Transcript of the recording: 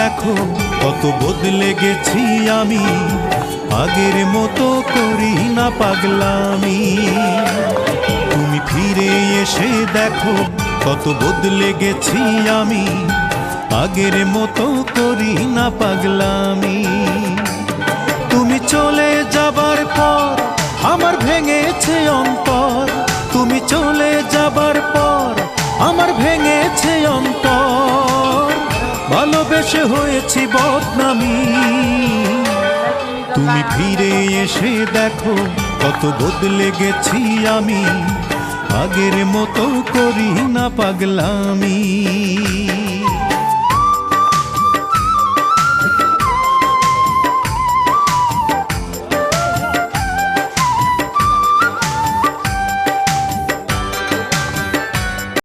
দেখো কত বদলে গেছি আমি, আগের মতো করি না পাগলামি। তুমি ফিরে এসে দেখো কত বদলে গেছি আমি, আগের মতো করি না পাগলামি। তুমি চলে যাবার পর আমার ভেঙেছে অন্তর, তুমি চলে যাবার পর আমার ভেঙেছে অন্তর, ভালোবেসে হয়েছি বদনামি। তুমি ফিরে এসে দেখো কত বদলে গেছি আমি, আগের মতো করি না পাগলামি।